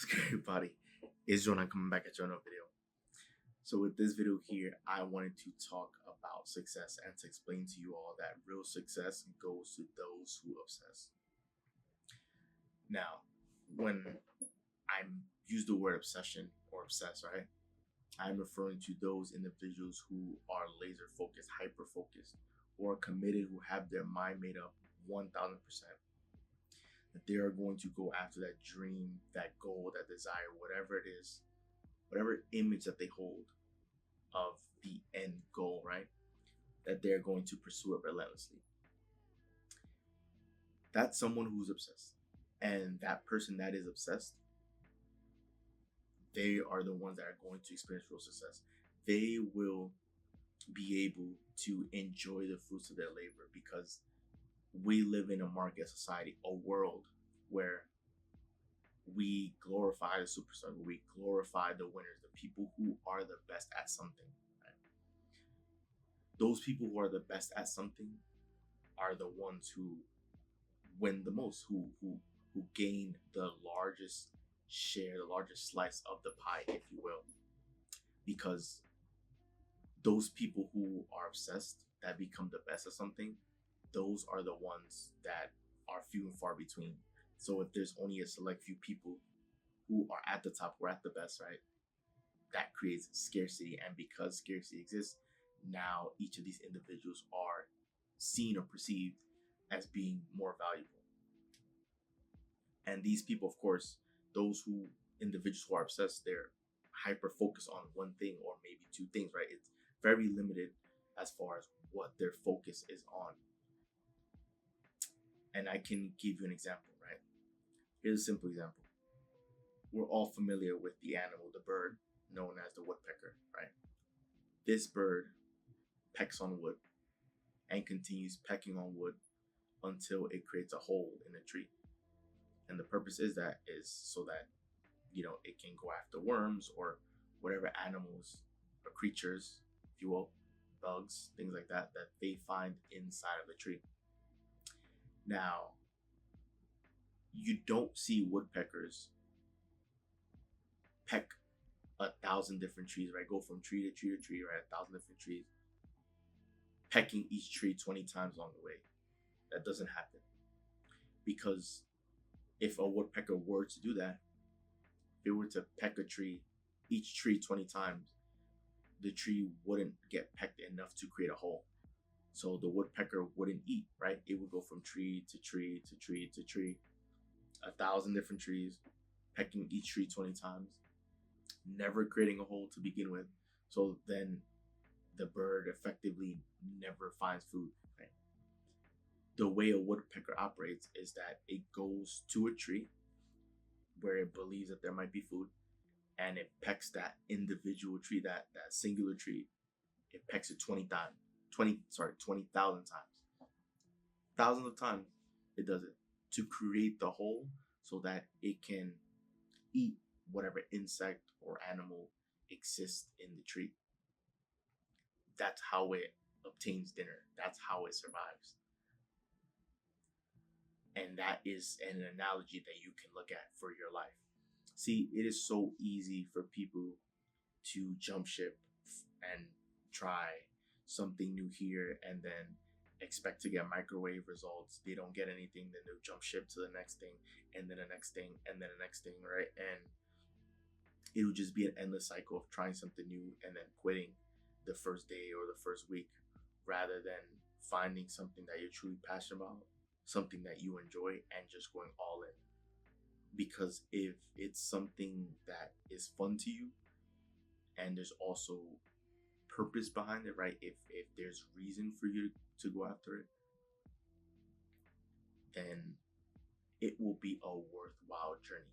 What's good, everybody? It's John. I'm coming back at you on a video. So with this video here, I wanted to talk about success and to explain to you all that real success goes to those who obsess. Now, when I use the word obsession or obsess, right, I'm referring to those individuals who are laser focused, hyper focused, or committed, who have their mind made up 1000%. That they are going to go after that dream, that goal, that desire, whatever it is, whatever image that they hold of the end goal, right? That they're going to pursue it relentlessly. That's someone who's obsessed. And that person that is obsessed, they are the ones that are going to experience real success. They will be able to enjoy the fruits of their labor because we live in a market society, a world where we glorify the superstar, we glorify the winners, the people who are the best at something. Right? Those people who are the best at something are the ones who win the most, who gain the largest share, the largest slice of the pie, if you will. Because those people who are obsessed, that become the best at something, those are the ones that are few and far between. So if there's only a select few people who are at the top, we're at the best, right? That creates scarcity. And because scarcity exists, now each of these individuals are seen or perceived as being more valuable. And these people, of course, those individuals who are obsessed, they're hyper focused on one thing or maybe two things, right? It's very limited as far as what their focus is on. And I can give you an example, right? Here's a simple example. We're all familiar with the animal, the bird, known as the woodpecker, right? This bird pecks on wood and continues pecking on wood until it creates a hole in the tree. And the purpose is so that, it can go after worms or whatever animals or creatures, if you will, bugs, things like that, that they find inside of the tree. Now, you don't see woodpeckers peck 1,000 different trees, right? Go from tree to tree to tree, right? 1,000 different trees, pecking each tree 20 times along the way. That doesn't happen. Because if a woodpecker were to do that, if it were to peck a tree, each tree 20 times, the tree wouldn't get pecked enough to create a hole. So the woodpecker wouldn't eat, right? It would go from tree to tree to tree to tree, 1,000 different trees, pecking each tree 20 times, never creating a hole to begin with. So then the bird effectively never finds food, right? The way a woodpecker operates is that it goes to a tree where it believes that there might be food, and it pecks that individual tree, that singular tree. It pecks it 20,000 times. Thousands of times it does it to create the hole so that it can eat whatever insect or animal exists in the tree. That's how it obtains dinner. That's how it survives. And that is an analogy that you can look at for your life. See, it is so easy for people to jump ship and try something new here and then expect to get microwave results. They don't get anything, then they'll jump ship to the next thing, and then the next thing, and then the next thing, right? And it would just be an endless cycle of trying something new and then quitting the first day or the first week, rather than finding something that you're truly passionate about, something that you enjoy, and just going all in. Because if it's something that is fun to you and there's also purpose behind it, right? If there's reason for you to go after it, then it will be a worthwhile journey.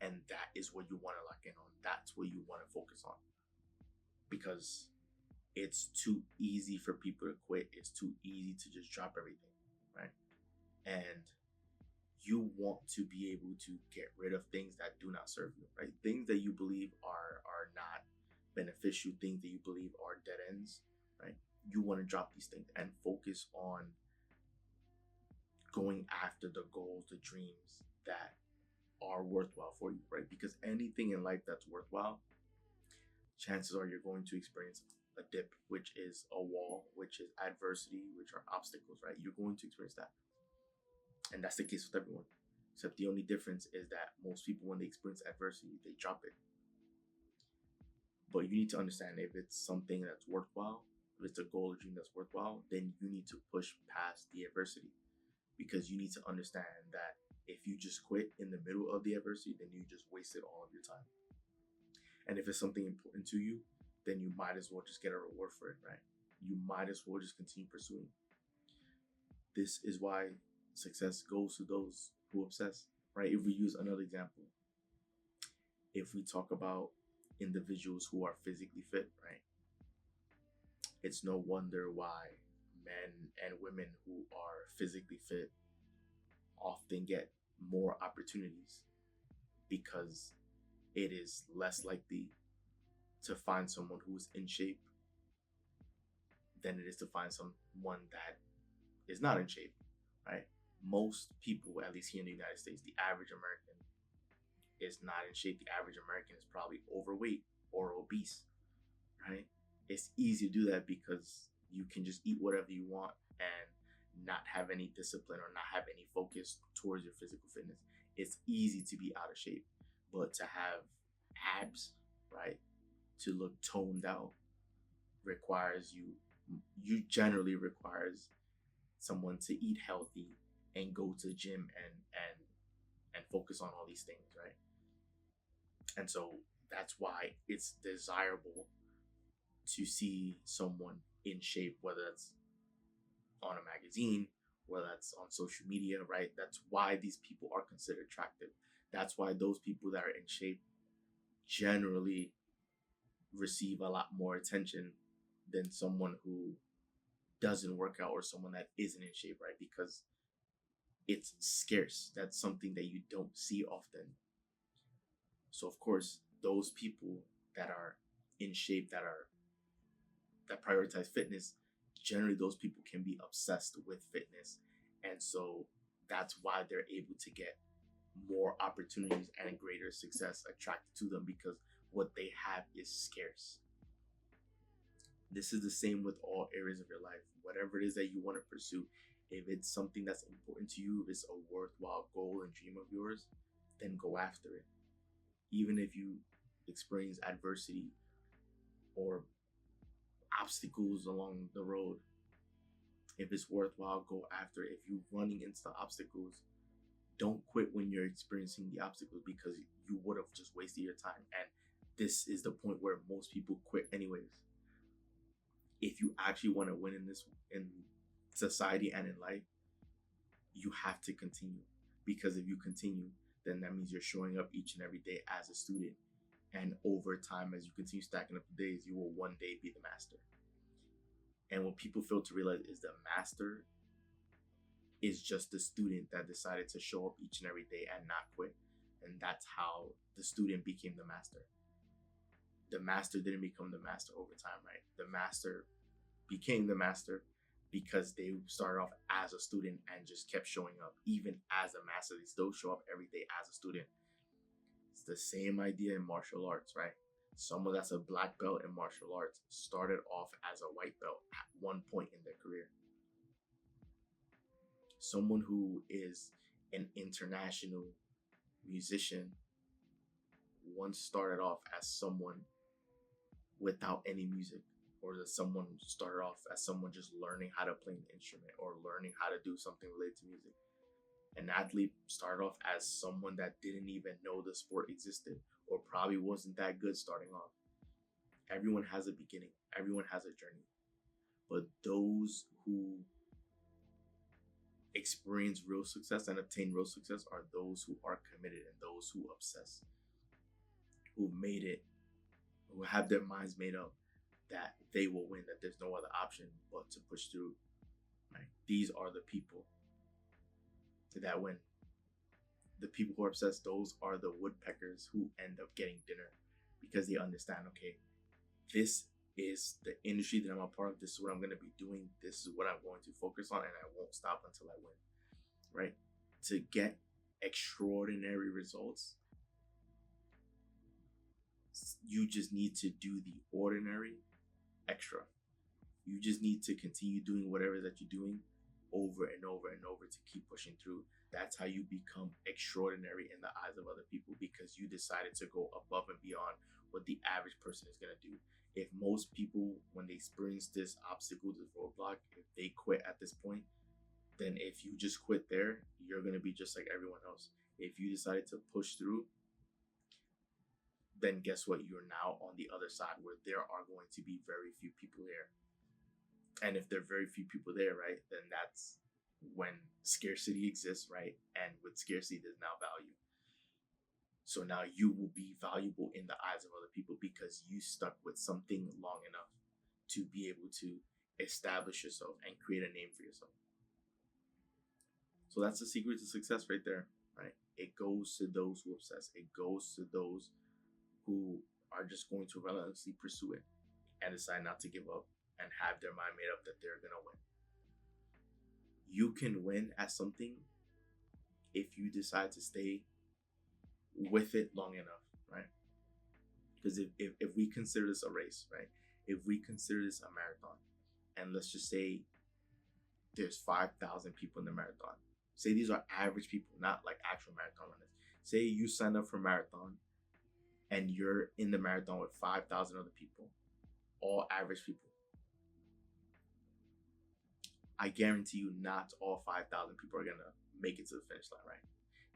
And that is what you want to lock in on. That's what you want to focus on. Because it's too easy for people to quit. It's too easy to just drop everything, right? And you want to be able to get rid of things that do not serve you, right? Things that you believe are not beneficial, things that you believe are dead ends, right? You want to drop these things and focus on going after the goals, the dreams that are worthwhile for you, right? Because anything in life that's worthwhile, chances are you're going to experience a dip, which is a wall, which is adversity, which are obstacles, right? You're going to experience that. And that's the case with everyone. Except the only difference is that most people, when they experience adversity, they drop it. But you need to understand, if it's something that's worthwhile, if it's a goal or dream that's worthwhile, then you need to push past the adversity, because you need to understand that if you just quit in the middle of the adversity, then you just wasted all of your time. And if it's something important to you, then you might as well just get a reward for it, right? You might as well just continue pursuing. This is why success goes to those who obsess, right? If we use another example, if we talk about individuals who are physically fit, right? It's no wonder why men and women who are physically fit often get more opportunities, because it is less likely to find someone who's in shape than it is to find someone that is not in shape, right? Most people, at least here in the United States, the average American is not in shape. The average American is probably overweight or obese, right? It's easy to do that because you can just eat whatever you want and not have any discipline or not have any focus towards your physical fitness. It's easy to be out of shape, but to have abs, right, to look toned out, requires you generally requires someone to eat healthy and go to the gym and focus on all these things, right? And so that's why it's desirable to see someone in shape, whether that's on a magazine, whether that's on social media, right? That's why these people are considered attractive. That's why those people that are in shape generally receive a lot more attention than someone who doesn't work out or someone that isn't in shape, right? Because it's scarce. That's something that you don't see often. So of course, those people that are in shape, that prioritize fitness, generally those people can be obsessed with fitness. And so that's why they're able to get more opportunities and greater success attracted to them, because what they have is scarce. This is the same with all areas of your life. Whatever it is that you want to pursue, if it's something that's important to you, if it's a worthwhile goal and dream of yours, then go after it. Even if you experience adversity or obstacles along the road, if it's worthwhile, go after it. If you're running into obstacles, don't quit when you're experiencing the obstacles, because you would have just wasted your time. And this is the point where most people quit anyways. If you actually want to win in society and in life, you have to continue. Because if you continue, then that means you're showing up each and every day as a student. And over time, as you continue stacking up the days, you will one day be the master. And what people fail to realize is the master is just the student that decided to show up each and every day and not quit. And that's how the student became the master. The master didn't become the master over time, right? The master became the master because they started off as a student and just kept showing up. Even as a master, they still show up every day as a student. It's the same idea in martial arts, right? Someone that's a black belt in martial arts started off as a white belt at one point in their career. Someone who is an international musician once started off as someone without any music, or that someone started off as someone just learning how to play an instrument or learning how to do something related to music. An athlete started off as someone that didn't even know the sport existed, or probably wasn't that good starting off. Everyone has a beginning. Everyone has a journey. But those who experience real success and obtain real success are those who are committed and those who obsess, who made it, who have their minds made up that they will win, that there's no other option but to push through. Right? These are the people that win. The people who are obsessed, those are the woodpeckers who end up getting dinner, because they understand, okay, this is the industry that I'm a part of. This is what I'm going to be doing. This is what I'm going to focus on, and I won't stop until I win. Right? To get extraordinary results. You just need to do the ordinary extra. You just need to continue doing whatever that you're doing over and over and over to keep pushing through. That's how you become extraordinary in the eyes of other people, because you decided to go above and beyond what the average person is going to do. If most people, when they experience this obstacle, this roadblock, if they quit at this point, then if you just quit there, you're going to be just like everyone else. If you decided to push through, then guess what? You're now on the other side where there are going to be very few people there. And if there are very few people there, right, then that's when scarcity exists, right? And with scarcity, there's now value. So now you will be valuable in the eyes of other people because you stuck with something long enough to be able to establish yourself and create a name for yourself. So that's the secret to success right there, right? It goes to those who obsess. It goes to those who are just going to relentlessly pursue it and decide not to give up and have their mind made up that they're going to win. You can win at something if you decide to stay with it long enough, right? Because if we consider this a race, right? If we consider this a marathon, and let's just say there's 5,000 people in the marathon. Say these are average people, not like actual marathon runners. Say you sign up for a marathon and you're in the marathon with 5,000 other people, all average people. I guarantee you not all 5,000 people are going to make it to the finish line, right?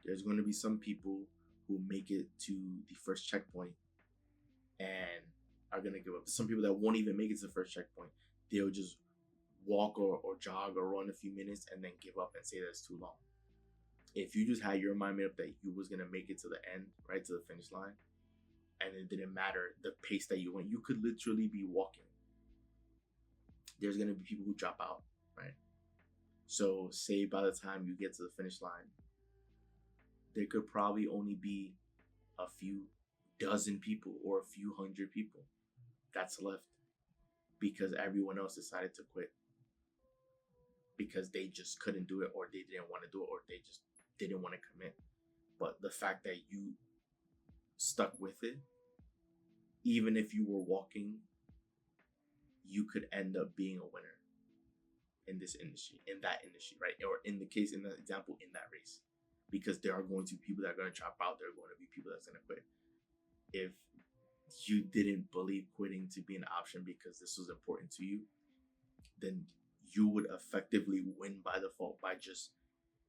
There's going to be some people who make it to the first checkpoint and are going to give up. Some people that won't even make it to the first checkpoint. They'll just walk or jog or run a few minutes and then give up and say that's too long. If you just had your mind made up that you was going to make it to the end, right, to the finish line, and it didn't matter the pace that you went, you could literally be walking. There's going to be people who drop out, right? So say by the time you get to the finish line, there could probably only be a few dozen people or a few hundred people that's left because everyone else decided to quit because they just couldn't do it, or they didn't want to do it, or they just didn't want to commit. But the fact that you stuck with it, even if you were walking, you could end up being a winner in this industry, in that industry, right? Or in the case, in the example, in that race. Because there are going to be people that are going to drop out. There are going to be people that's going to quit. If you didn't believe quitting to be an option because this was important to you, then you would effectively win by default by just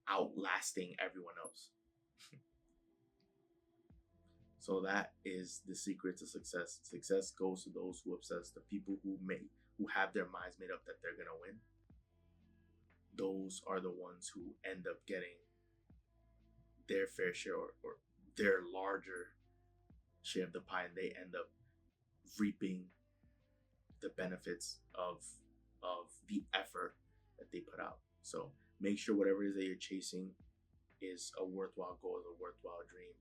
outlasting everyone else. So that is the secret to success. Success goes to those who obsess, the people who have their minds made up that they're going to win. Those are the ones who end up getting their fair share or their larger share of the pie, and they end up reaping the benefits of the effort that they put out. So make sure whatever it is that you're chasing is a worthwhile goal, is a worthwhile dream,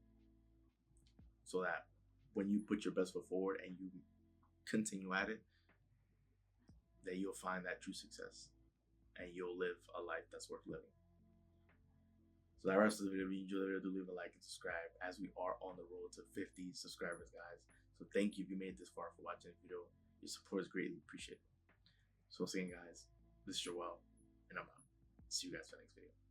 so that when you put your best foot forward and you continue at it, that you'll find that true success and you'll live a life that's worth living. So that wraps up the video. If you enjoyed the video, do leave a like and subscribe, as we are on the road to 50 subscribers, guys. So thank you if you made it this far for watching the video. Your support is greatly appreciated. So once again, guys, this is Joel, and I'm out. See you guys for the next video.